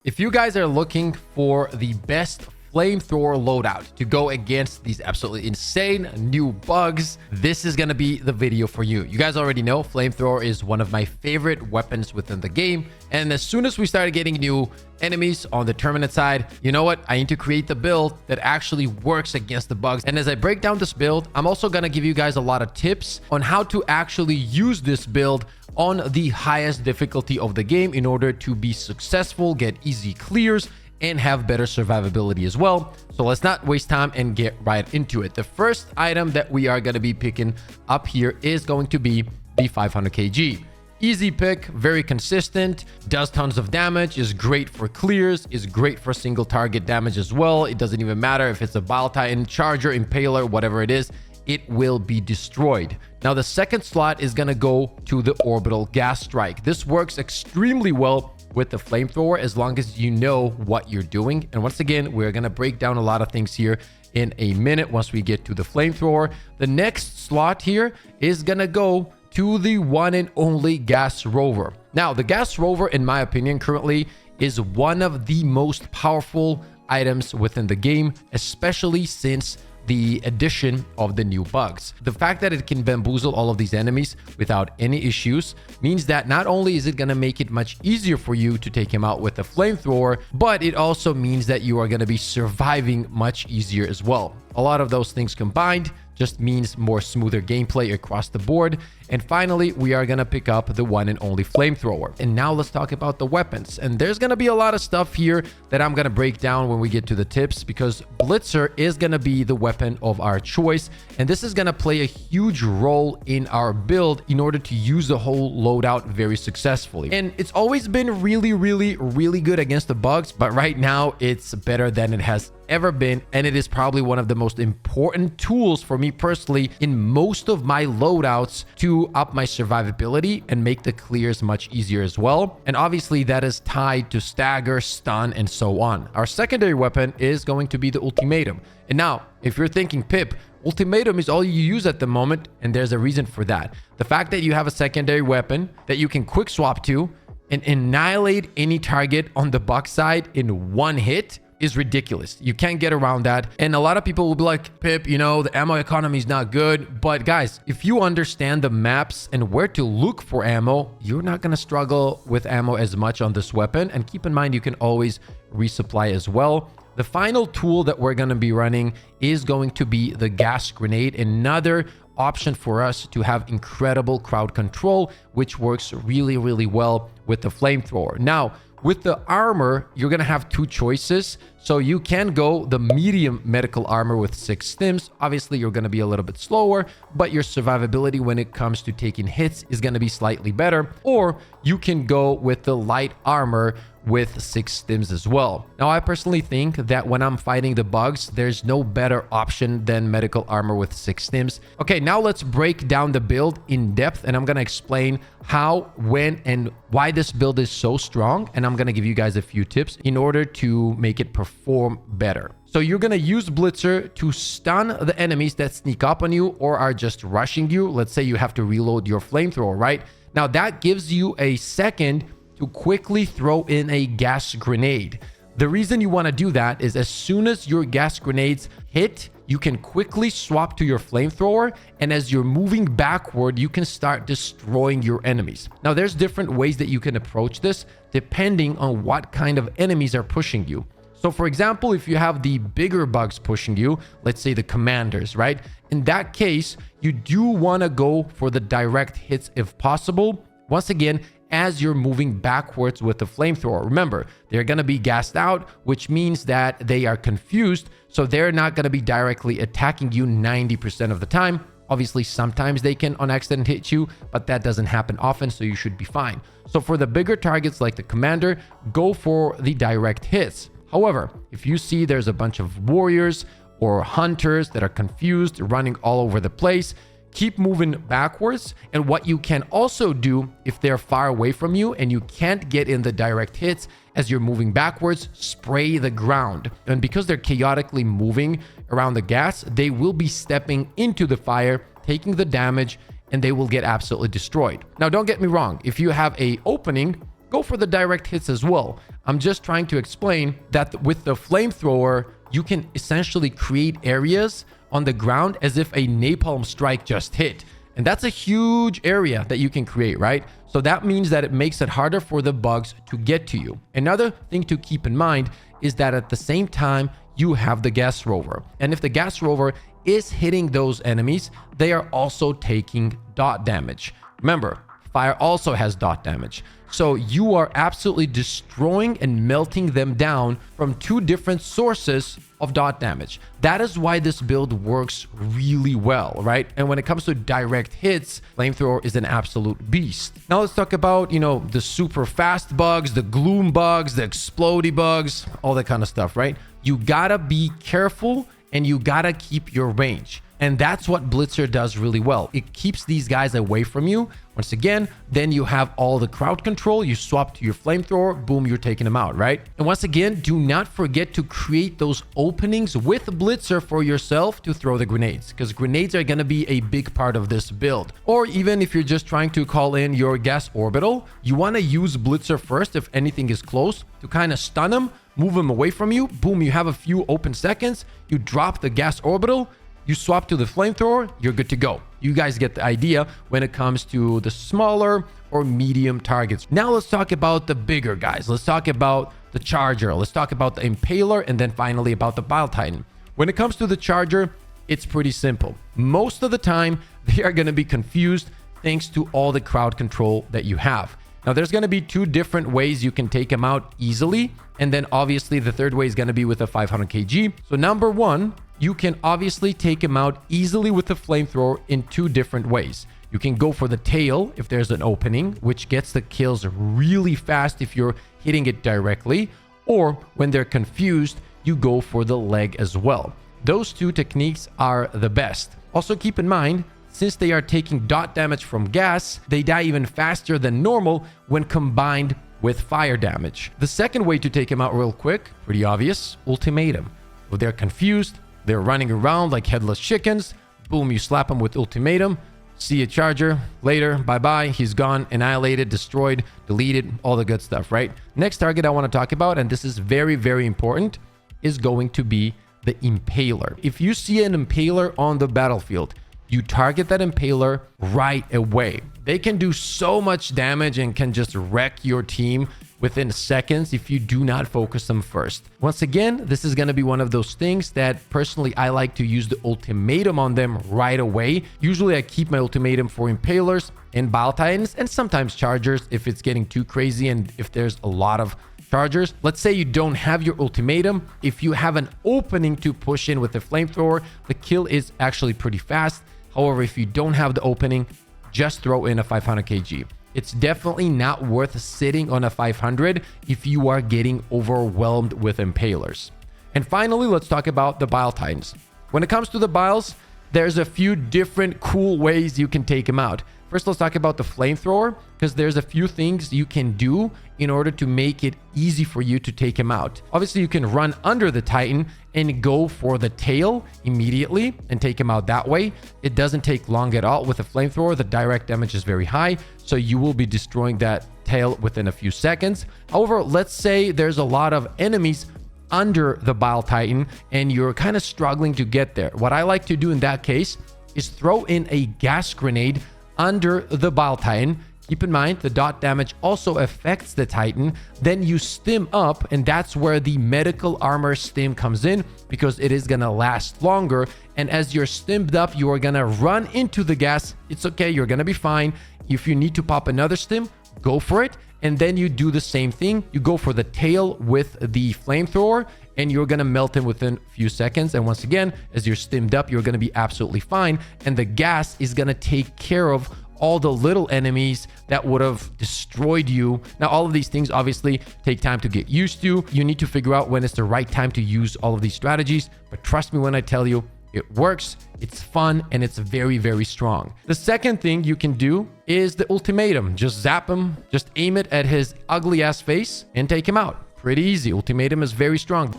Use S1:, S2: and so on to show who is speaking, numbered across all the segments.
S1: If you guys are looking for the best flamethrower loadout to go against these absolutely insane new bugs, this is going to be the video for you. You guys already know flamethrower is one of my favorite weapons within the game. And as soon as we started getting new enemies on the Terminid side, you know what? I need to create the build that actually works against the bugs. And as I break down this build, I'm also going to give you guys a lot of tips on how to actually use this build on the highest difficulty of the game in order to be successful, get easy clears, and have better survivability as well. So let's not waste time and get right into it. The first item that we are going to be picking up here is going to be the 500 kg. Easy pick, very consistent, does tons of damage, is great for clears, is great for single target damage as well. It doesn't even matter if it's a Bile Titan, Charger, Impaler, whatever it is, it will be destroyed. Now, the second slot is going to go to the Orbital Gas Strike. This works extremely well with the flamethrower as long as you know what you're doing. And once again, we're going to break down a lot of things here in a minute once we get to the flamethrower. The next slot here is going to go to the one and only Gas Rover. Now, the Gas Rover, in my opinion, currently is one of the most powerful items within the game, especially since the addition of the new bugs. The fact that it can bamboozle all of these enemies without any issues means that not only is it going to make it much easier for you to take him out with a flamethrower, but it also means that you are going to be surviving much easier as well. A lot of those things combined just means more smoother gameplay across the board. And finally, we are going to pick up the one and only flamethrower. And now let's talk about the weapons. And there's going to be a lot of stuff here that I'm going to break down when we get to the tips, because Blitzer is going to be the weapon of our choice. And this is going to play a huge role in our build in order to use the whole loadout very successfully. And it's always been really good against the bugs, but right now it's better than it has ever been, and it is probably one of the most important tools for me personally in most of my loadouts to up my survivability and make the clears much easier as well. And obviously that is tied to stagger, stun, and so on. Our secondary weapon is going to be the ultimatum. And now, if you're thinking, Pip, ultimatum is all you use at the moment, and there's a reason for that. The fact that you have a secondary weapon that you can quick swap to and annihilate any target on the bug side in one hit is ridiculous. You can't get around that. And a lot of people will be like, Pip, you know, the ammo economy is not good. But guys, if you understand the maps and where to look for ammo, you're not going to struggle with ammo as much on this weapon. And keep in mind, you can always resupply as well. The final tool that we're going to be running is going to be the gas grenade, another option for us to have incredible crowd control, which works really well with the flamethrower. Now, with the armor, you're going to have two choices. So you can go the medium medical armor with 6 stims. Obviously, you're going to be a little bit slower, but your survivability when it comes to taking hits is going to be slightly better. Or you can go with the light armor with 6 stims as well. Now, I personally think that when I'm fighting the bugs, there's no better option than medical armor with 6 stims. Okay, now let's break down the build in depth, and I'm going to explain how, when, and why this build is so strong. And I'm going to give you guys a few tips in order to make it perform better. So you're going to use Blitzer to stun the enemies that sneak up on you or are just rushing you. Let's say you have to reload your flamethrower, right? Now that gives you a second to quickly throw in a gas grenade. The reason you want to do that is as soon as your gas grenades hit, you can quickly swap to your flamethrower, and as you're moving backward, you can start destroying your enemies. Now, there's different ways that you can approach this depending on what kind of enemies are pushing you. So, for example, if you have the bigger bugs pushing you, let's say the commanders, right? In that case, you do want to go for the direct hits if possible. Once again, as you're moving backwards with the flamethrower. Remember, they're going to be gassed out, which means that they are confused. So they're not going to be directly attacking you 90% of the time. Obviously, sometimes they can on accident hit you, but that doesn't happen often, so you should be fine. So for the bigger targets like the commander, go for the direct hits. However, if you see there's a bunch of warriors or hunters that are confused, running all over the place, keep moving backwards. And what you can also do if they're far away from you and you can't get in the direct hits as you're moving backwards, spray the ground. And because they're chaotically moving around the gas, they will be stepping into the fire, taking the damage, and they will get absolutely destroyed. Now, don't get me wrong. If you have an opening go for the direct hits as well. I'm just trying to explain that with the flamethrower, you can essentially create areas on the ground as if a napalm strike just hit. And that's a huge area that you can create, right? So that means that it makes it harder for the bugs to get to you. Another thing to keep in mind is that at the same time, you have the gas rover. And if the gas rover is hitting those enemies, they are also taking dot damage. Remember, fire also has dot damage. So you are absolutely destroying and melting them down from two different sources of dot damage. That is why this build works really well, right? And when it comes to direct hits, flamethrower is an absolute beast. Now let's talk about, the super fast bugs, the gloom bugs, the explodey bugs, all that kind of stuff, right? You gotta be careful and you gotta keep your range. And that's what Blitzer does really well. It keeps these guys away from you. Once again, then you have all the crowd control. You swap to your flamethrower, boom, you're taking them out, right? And once again, do not forget to create those openings with Blitzer for yourself to throw the grenades, because grenades are going to be a big part of this build. Or even if you're just trying to call in your gas orbital, you want to use Blitzer first if anything is close to kind of stun them, move them away from you. Boom, you have a few open seconds. You drop the gas orbital. You swap to the flamethrower, you're good to go. You guys get the idea when it comes to the smaller or medium targets. Now let's talk about the bigger guys. Let's talk about the Charger. Let's talk about the Impaler, and then finally about the Bile Titan. When it comes to the Charger, it's pretty simple. Most of the time, they are going to be confused thanks to all the crowd control that you have. Now, there's going to be two different ways you can take them out easily. And then obviously the third way is going to be with a 500 kg. So number one, you can obviously take him out easily with the flamethrower in two different ways. You can go for the tail if there's an opening, which gets the kills really fast if you're hitting it directly. Or when they're confused, you go for the leg as well. Those two techniques are the best. Also keep in mind, since they are taking dot damage from gas, they die even faster than normal when combined with fire damage. The second way to take him out real quick, pretty obvious, ultimatum. If they're confused, they're running around like headless chickens, boom, you slap them with ultimatum. See you, Charger. Later, bye-bye. He's gone, annihilated, destroyed, deleted, all the good stuff, right? Next target I want to talk about, and this is very, very important, is going to be the Impaler. If you see an Impaler on the battlefield, you target that Impaler right away. They can do so much damage and can just wreck your team within seconds if you do not focus them first. Once again, this is going to be one of those things that personally I like to use the ultimatum on them right away. Usually I keep my ultimatum for Impalers and Bile Titans and sometimes Chargers if it's getting too crazy and if there's a lot of Chargers. Let's say you don't have your ultimatum. If you have an opening to push in with the flamethrower, the kill is actually pretty fast. However, if you don't have the opening, just throw in a 500 kg. It's definitely not worth sitting on a 500 if you are getting overwhelmed with Impalers. And finally, let's talk about the Bile Titans. When it comes to the Biles, there's a few different cool ways you can take them out. First, let's talk about the flamethrower, because there's a few things you can do in order to make it easy for you to take him out. Obviously, you can run under the Titan and go for the tail immediately and take him out that way. It doesn't take long at all. With a flamethrower, the direct damage is very high, so you will be destroying that tail within a few seconds. However, let's say there's a lot of enemies under the Bile Titan and you're kind of struggling to get there. What I like to do in that case is throw in a gas grenade under the Bile Titan. Keep in mind, the dot damage also affects the Titan. Then you stim up, and that's where the medical armor stim comes in, because it is going to last longer. And as you're stimmed up, you are going to run into the gas. It's okay. You're going to be fine. If you need to pop another stim, go for it. And then you do the same thing. You go for the tail with the flamethrower, and you're going to melt him within a few seconds. And once again, as you're stimmed up, you're going to be absolutely fine. And the gas is going to take care of all the little enemies that would have destroyed you. Now, all of these things obviously take time to get used to. You need to figure out when it's the right time to use all of these strategies. But trust me when I tell you, it works, it's fun, and it's very, very strong. The second thing you can do is the ultimatum. Just zap him, just aim it at his ugly ass face and take him out. Pretty easy. Ultimatum is very strong.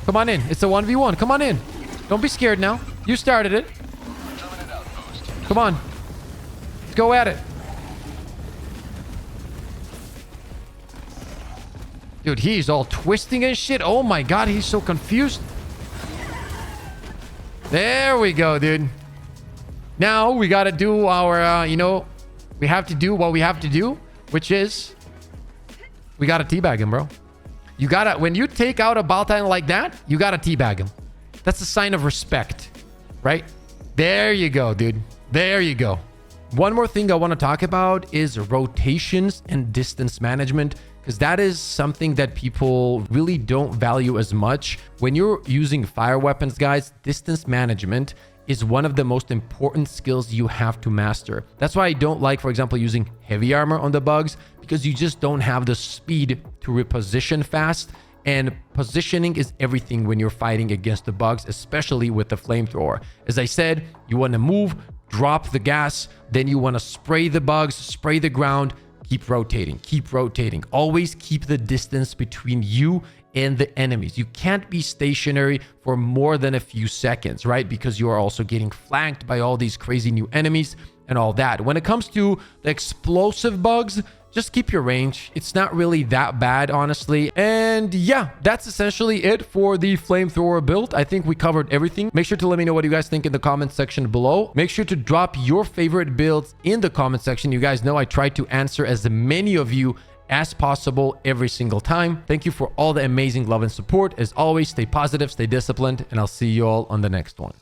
S1: Come on in. It's a 1v1. Come on in. Don't be scared now. You started it. Come on. Let's go at it. Dude, he's all twisting and shit. Oh my god, he's so confused. There we go, dude. Now we gotta do our, we have to do what we have to do, which is we gotta teabag him, bro. You gotta, when you take out a Baltan like that, you gotta teabag him. That's a sign of respect, right? There you go, dude. There you go. One more thing I want to talk about is rotations and distance management, because that is something that people really don't value as much. When you're using fire weapons, guys, distance management is one of the most important skills you have to master. That's why I don't like, for example, using heavy armor on the bugs, because you just don't have the speed to reposition fast. And positioning is everything when you're fighting against the bugs, especially with the flamethrower. As I said, you want to move, drop the gas, then you want to spray the bugs, spray the ground, keep rotating, keep rotating. Always keep the distance between you and the enemies. You can't be stationary for more than a few seconds, right? Because you are also getting flanked by all these crazy new enemies and all that. When it comes to the explosive bugs, just keep your range. It's not really that bad, honestly. And yeah, that's essentially it for the flamethrower build. I think we covered everything. Make sure to let me know what you guys think in the comment section below. Make sure to drop your favorite builds in the comment section. You guys know I try to answer as many of you as possible every single time. Thank you for all the amazing love and support. As always, stay positive, stay disciplined, and I'll see you all on the next one.